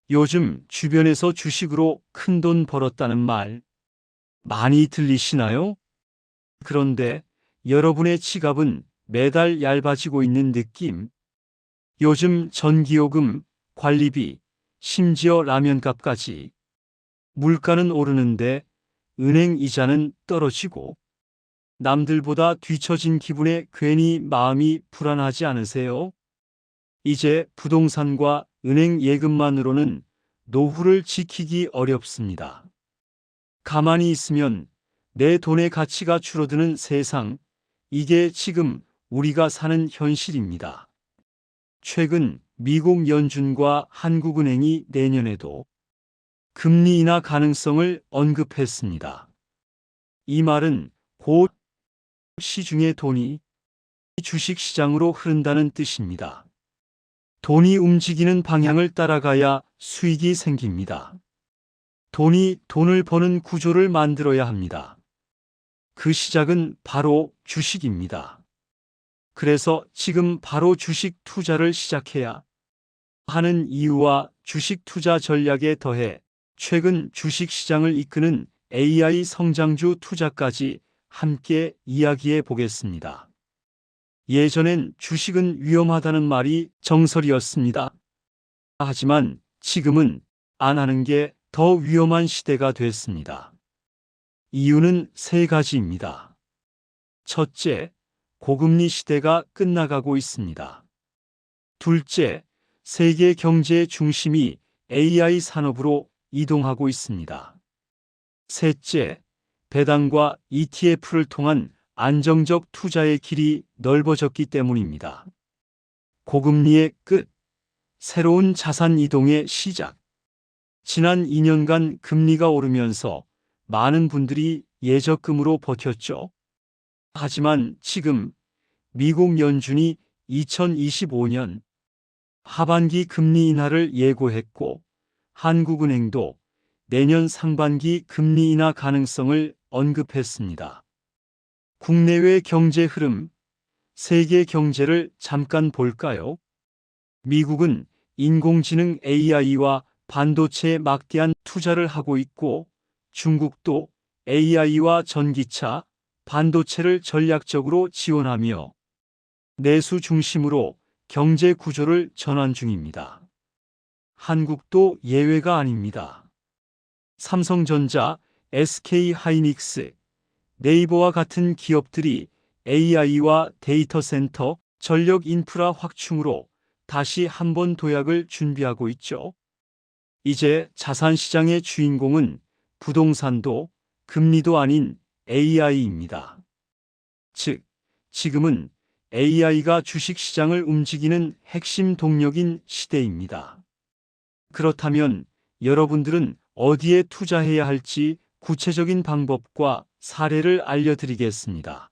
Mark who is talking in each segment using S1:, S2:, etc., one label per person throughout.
S1: 요즘 주변에서 주식으로 큰돈 벌었다는 말 많이 들리시나요? 그런데 여러분의 지갑은 매달 얇아지고 있는 느낌? 요즘 전기요금, 관리비, 심지어 라면값까지 물가는 오르는데 은행 이자는 떨어지고 남들보다 뒤처진 기분에 괜히 마음이 불안하지 않으세요? 이제 부동산과 은행 예금만으로는 노후를 지키기 어렵습니다. 가만히 있으면 내 돈의 가치가 줄어드는 세상, 이게 지금 우리가 사는 현실입니다. 최근 미국 연준과 한국은행이 내년에도 금리 인하 가능성을 언급했습니다. 이 말은 곧 시중의 돈이 주식시장으로 흐른다는 뜻입니다. 돈이 움직이는 방향을 따라가야 수익이 생깁니다. 돈이 돈을 버는 구조를 만들어야 합니다. 그 시작은 바로 주식입니다. 그래서 지금 바로 주식 투자를 시작해야 하는 이유와 주식 투자 전략에 더해 최근 주식 시장을 이끄는 AI 성장주 투자까지 함께 이야기해 보겠습니다. 예전엔 주식은 위험하다는 말이 정설이었습니다. 하지만 지금은 안 하는 게 더 위험한 시대가 됐습니다. 이유는 세 가지입니다. 첫째, 고금리 시대가 끝나가고 있습니다. 둘째, 세계 경제의 중심이 AI 산업으로 이동하고 있습니다. 셋째, 배당과 ETF를 통한 안정적 투자의 길이 넓어졌기 때문입니다. 고금리의 끝, 새로운 자산 이동의 시작. 지난 2년간 금리가 오르면서 많은 분들이 예적금으로 버텼죠. 하지만 지금 미국 연준이 2025년 하반기 금리 인하를 예고했고 한국은행도 내년 상반기 금리 인하 가능성을 언급했습니다. 국내외 경제 흐름, 세계 경제를 잠깐 볼까요? 미국은 인공지능 AI와 반도체에 막대한 투자를 하고 있고 중국도 AI와 전기차, 반도체를 전략적으로 지원하며 내수 중심으로 경제 구조를 전환 중입니다. 한국도 예외가 아닙니다. 삼성전자, SK하이닉스, 네이버와 같은 기업들이 AI와 데이터 센터, 전력 인프라 확충으로 다시 한번 도약을 준비하고 있죠. 이제 자산시장의 주인공은 부동산도 금리도 아닌 AI입니다. 즉, 지금은 AI가 주식시장을 움직이는 핵심 동력인 시대입니다. 그렇다면 여러분들은 어디에 투자해야 할지 구체적인 방법과 사례를 알려드리겠습니다.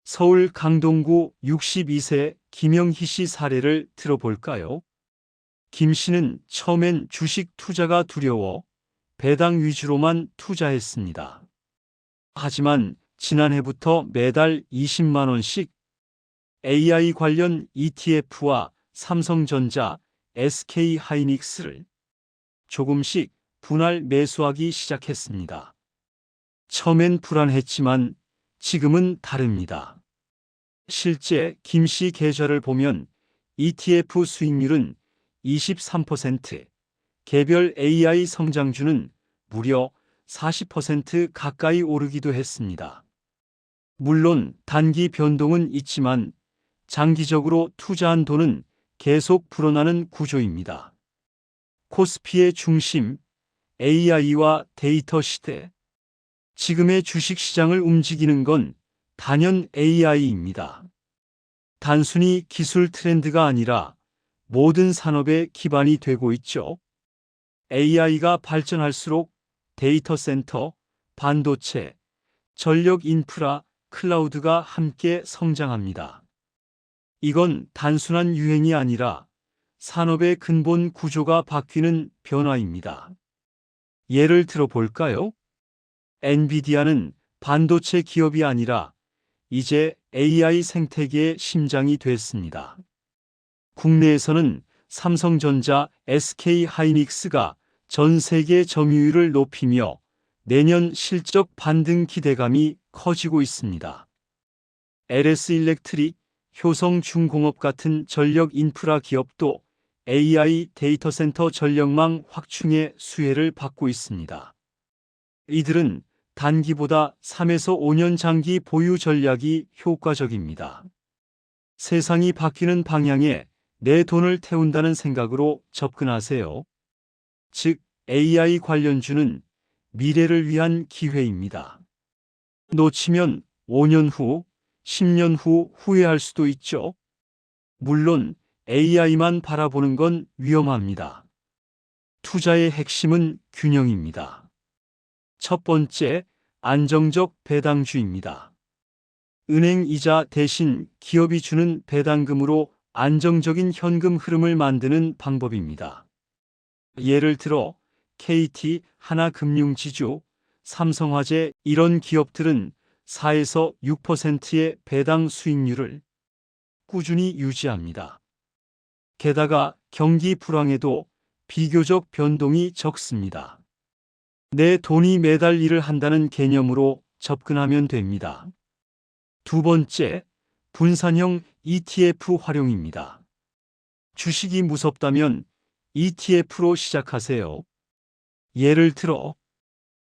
S1: 서울 강동구 62세 김영희 씨 사례를 들어볼까요? 김 씨는 처음엔 주식 투자가 두려워 배당 위주로만 투자했습니다. 하지만 지난해부터 매달 20만 원씩 AI 관련 ETF와 삼성전자, SK하이닉스를 조금씩 분할 매수하기 시작했습니다. 처음엔 불안했지만 지금은 다릅니다. 실제 김 씨 계좌를 보면 ETF 수익률은 23%, 개별 AI 성장주는 무려 40% 가까이 오르기도 했습니다. 물론 단기 변동은 있지만 장기적으로 투자한 돈은 계속 불어나는 구조입니다. 코스피의 중심, AI와 데이터 시대. 지금의 주식시장을 움직이는 건 단연 AI입니다. 단순히 기술 트렌드가 아니라 모든 산업의 기반이 되고 있죠. AI가 발전할수록 데이터 센터, 반도체, 전력 인프라, 클라우드가 함께 성장합니다. 이건 단순한 유행이 아니라 산업의 근본 구조가 바뀌는 변화입니다. 예를 들어 볼까요? 엔비디아는 반도체 기업이 아니라 이제 AI 생태계의 심장이 됐습니다. 국내에서는 삼성전자, SK하이닉스가 전 세계 점유율을 높이며 내년 실적 반등 기대감이 커지고 있습니다. LS일렉트릭, 효성중공업 같은 전력 인프라 기업도 AI 데이터 센터 전력망 확충의 수혜를 받고 있습니다. 이들은 단기보다 3에서 5년 장기 보유 전략이 효과적입니다. 세상이 바뀌는 방향에 내 돈을 태운다는 생각으로 접근하세요. 즉, AI 관련주는 미래를 위한 기회입니다. 놓치면 5년 후, 10년 후 후회할 수도 있죠. 물론 AI만 바라보는 건 위험합니다. 투자의 핵심은 균형입니다. 첫 번째, 안정적 배당주입니다. 은행 이자 대신 기업이 주는 배당금으로 안정적인 현금 흐름을 만드는 방법입니다. 예를 들어 KT, 하나금융지주, 삼성화재 이런 기업들은 4에서 6%의 배당 수익률을 꾸준히 유지합니다. 게다가 경기 불황에도 비교적 변동이 적습니다. 내 돈이 매달 일을 한다는 개념으로 접근하면 됩니다. 두 번째, 분산형 ETF 활용입니다. 주식이 무섭다면 ETF로 시작하세요. 예를 들어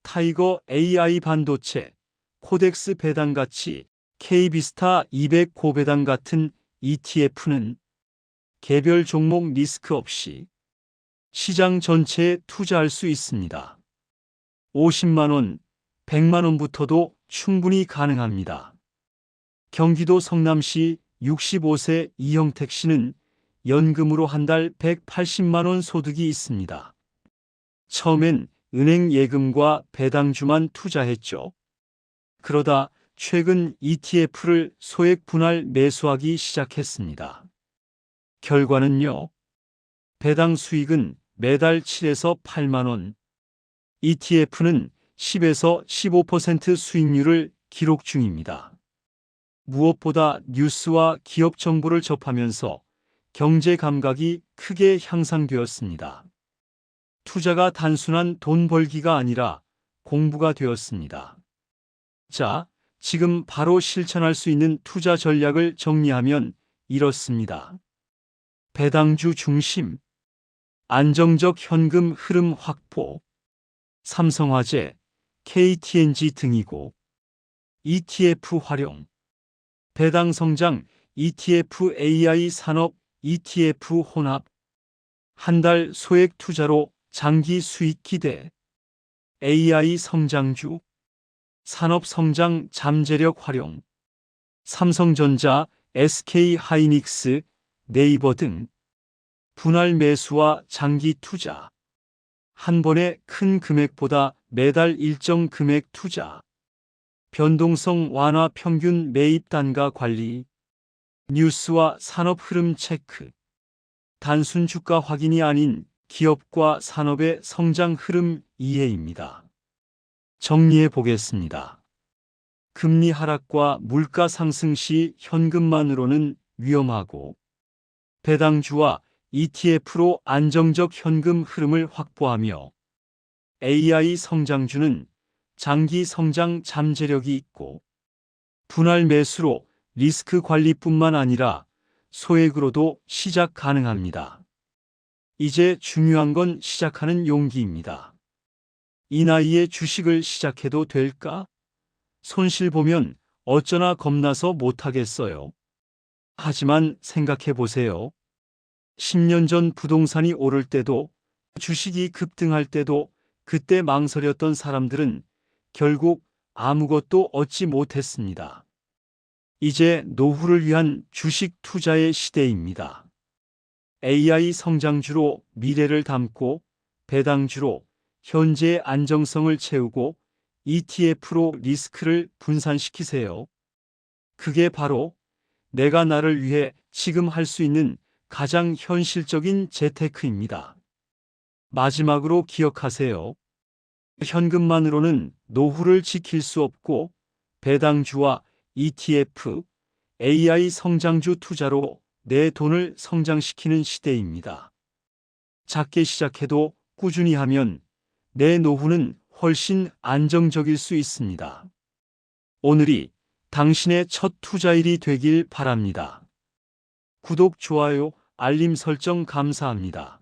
S1: 타이거 AI 반도체, 코덱스 배당가치, K비스타 200 고배당 같은 ETF는 개별 종목 리스크 없이 시장 전체에 투자할 수 있습니다. 50만 원, 100만 원부터도 충분히 가능합니다. 경기도 성남시 65세 이형택 씨는 연금으로 한 달 180만 원 소득이 있습니다. 처음엔 은행 예금과 배당주만 투자했죠. 그러다 최근 ETF를 소액 분할 매수하기 시작했습니다. 결과는요. 배당 수익은 매달 7에서 8만 원, ETF는 10에서 15% 수익률을 기록 중입니다. 무엇보다 뉴스와 기업 정보를 접하면서 경제 감각이 크게 향상되었습니다. 투자가 단순한 돈 벌기가 아니라 공부가 되었습니다. 자, 지금 바로 실천할 수 있는 투자 전략을 정리하면 이렇습니다. 배당주 중심, 안정적 현금 흐름 확보, 삼성화재, KTNG 등이고, ETF 활용, 배당 성장, ETF AI 산업, ETF 혼합, 한 달 소액 투자로 장기 수익 기대, AI 성장주, 산업 성장 잠재력 활용, 삼성전자, SK하이닉스, 네이버 등 분할 매수와 장기 투자, 한 번에 큰 금액보다 매달 일정 금액 투자, 변동성 완화 평균 매입 단가 관리, 뉴스와 산업 흐름 체크, 단순 주가 확인이 아닌 기업과 산업의 성장 흐름 이해입니다. 정리해 보겠습니다. 금리 하락과 물가 상승 시 현금만으로는 위험하고, 배당주와 ETF로 안정적 현금 흐름을 확보하며, AI 성장주는 장기 성장 잠재력이 있고, 분할 매수로 리스크 관리뿐만 아니라 소액으로도 시작 가능합니다. 이제 중요한 건 시작하는 용기입니다. 이 나이에 주식을 시작해도 될까? 손실 보면 어쩌나 겁나서 못하겠어요. 하지만 생각해 보세요. 10년 전 부동산이 오를 때도, 주식이 급등할 때도 그때 망설였던 사람들은 결국 아무것도 얻지 못했습니다. 이제 노후를 위한 주식 투자의 시대입니다. AI 성장주로 미래를 담고, 배당주로 현재의 안정성을 채우고, ETF로 리스크를 분산시키세요. 그게 바로 내가 나를 위해 지금 할 수 있는 가장 현실적인 재테크입니다. 마지막으로 기억하세요. 현금만으로는 노후를 지킬 수 없고, 배당주와 ETF, AI 성장주 투자로 내 돈을 성장시키는 시대입니다. 작게 시작해도 꾸준히 하면 내 노후는 훨씬 안정적일 수 있습니다. 오늘이 당신의 첫 투자일이 되길 바랍니다. 구독, 좋아요, 알림 설정 감사합니다.